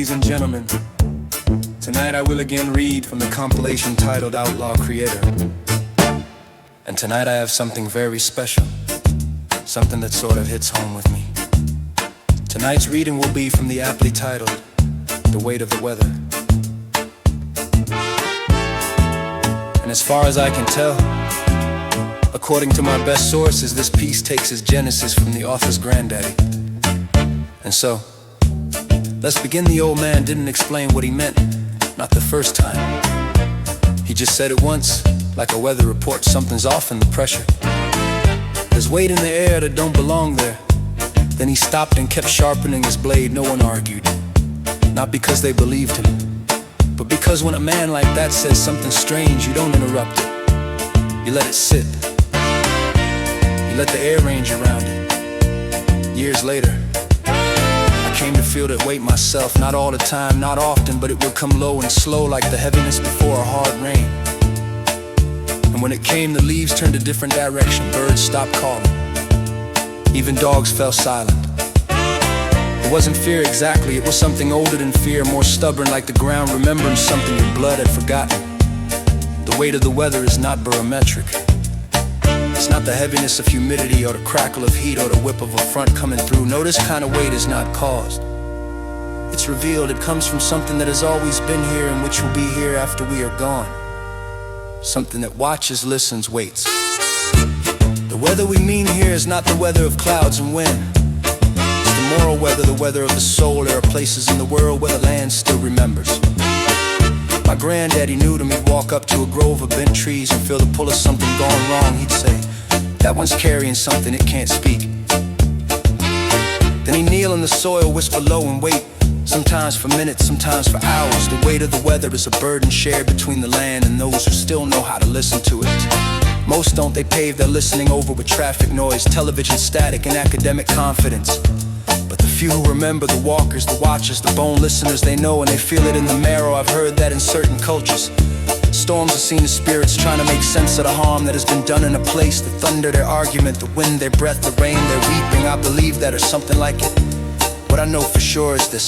Ladies and gentlemen, tonight I will again read from the compilation titled Outlaw Creator. And tonight I have something very special, something that sort of hits home with me. Tonight's reading will be from the aptly titled The Weight of the Weather. And as far as I can tell, according to my best sources, this piece takes its genesis from the author's granddaddy. And so, let's begin. The old man didn't explain what he meant, not the first time. He just said it once, like a weather report: something's off in the pressure. There's weight in the air that don't belong there. Then he stopped and kept sharpening his blade. No one argued, not because they believed him, but because when a man like that says something strange, you don't interrupt it. You let it sit. You let the air range around it. Years later, I came to feel that weight myself, not all the time, not often, but it would come low and slow like the heaviness before a hard rain. And when it came, the leaves turned a different direction. Birds stopped calling. Even dogs fell silent. It wasn't fear exactly, it was something older than fear, more stubborn, like the ground remembering something your blood had forgotten. The weight of the weather is not barometric. It's not the heaviness of humidity or the crackle of heat or the whip of a front coming through. No, this kind of weight is not caused. It's revealed. It comes from something that has always been here and which will be here after we are gone. Something that watches, listens, waits. The weather we mean here is not the weather of clouds and wind. It's the moral weather, the weather of the soul. There are places in the world where the land still remembers. My granddaddy knew them. He'd walk up to a grove of bent trees and feel the pull of something gone wrong. He'd say, "That one's carrying something it can't speak." Then he'd kneel in the soil, whisper low and wait, sometimes for minutes, sometimes for hours. The weight of the weather is a burden shared between the land and those who still know how to listen to it. Most don't. They pave their listening over with traffic noise, television static, and academic confidence. But the few who remember, the walkers, the watchers, the bone listeners, they know and they feel it in the marrow. I've heard that in certain cultures, storms are seen as spirits trying to make sense of the harm that has been done in a place. The thunder, their argument, the wind, their breath, the rain, their weeping. I believe that or something like it. What I know for sure is this: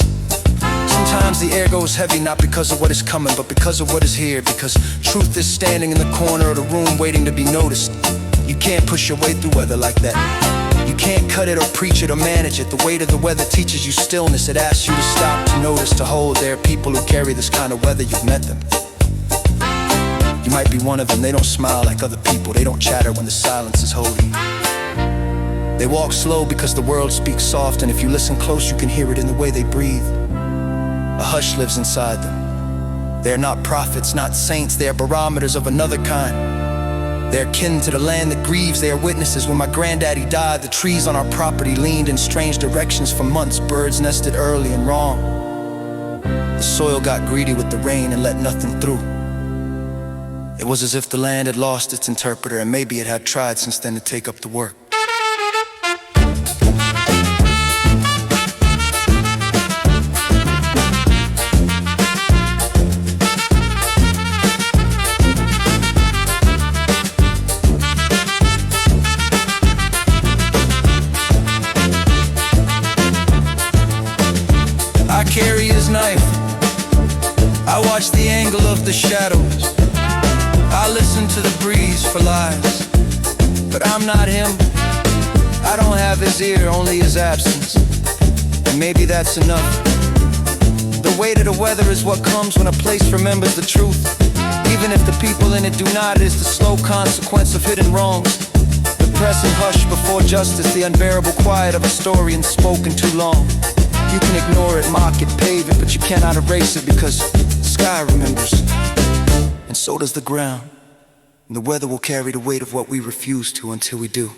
sometimes the air goes heavy, not because of what is coming, but because of what is here. Because truth is standing in the corner of the room waiting to be noticed. You can't push your way through weather like that. You can't cut it or preach it or manage it. The weight of the weather teaches you stillness. It asks you to stop, to notice, to hold. There are people who carry this kind of weather. You've met them. You might be one of them. They don't smile like other people. They don't chatter when the silence is holy. They walk slow because the world speaks soft, and if you listen close, you can hear it in the way they breathe. A hush lives inside them. They're not prophets, not saints. They are barometers of another kind. They're kin to the land that grieves. They are witnesses. When my granddaddy died, the trees on our property leaned in strange directions for months. Birds nested early and wrong. The soil got greedy with the rain and let nothing through. It was as if the land had lost its interpreter, and maybe it had tried since then to take up the work. I carry his knife. I watch the angle of the shadows. I listen to the breeze for lies. But I'm not him. I don't have his ear, only his absence. And maybe that's enough. The weight of the weather is what comes when a place remembers the truth. Even if the people in it do not, it is the slow consequence of hidden wrongs. The press and hush before justice, the unbearable quiet of a story unspoken too long. You can ignore it, mock it, pave it, but you cannot erase it, because the sky remembers, and so does the ground. And the weather will carry the weight of what we refuse to until we do.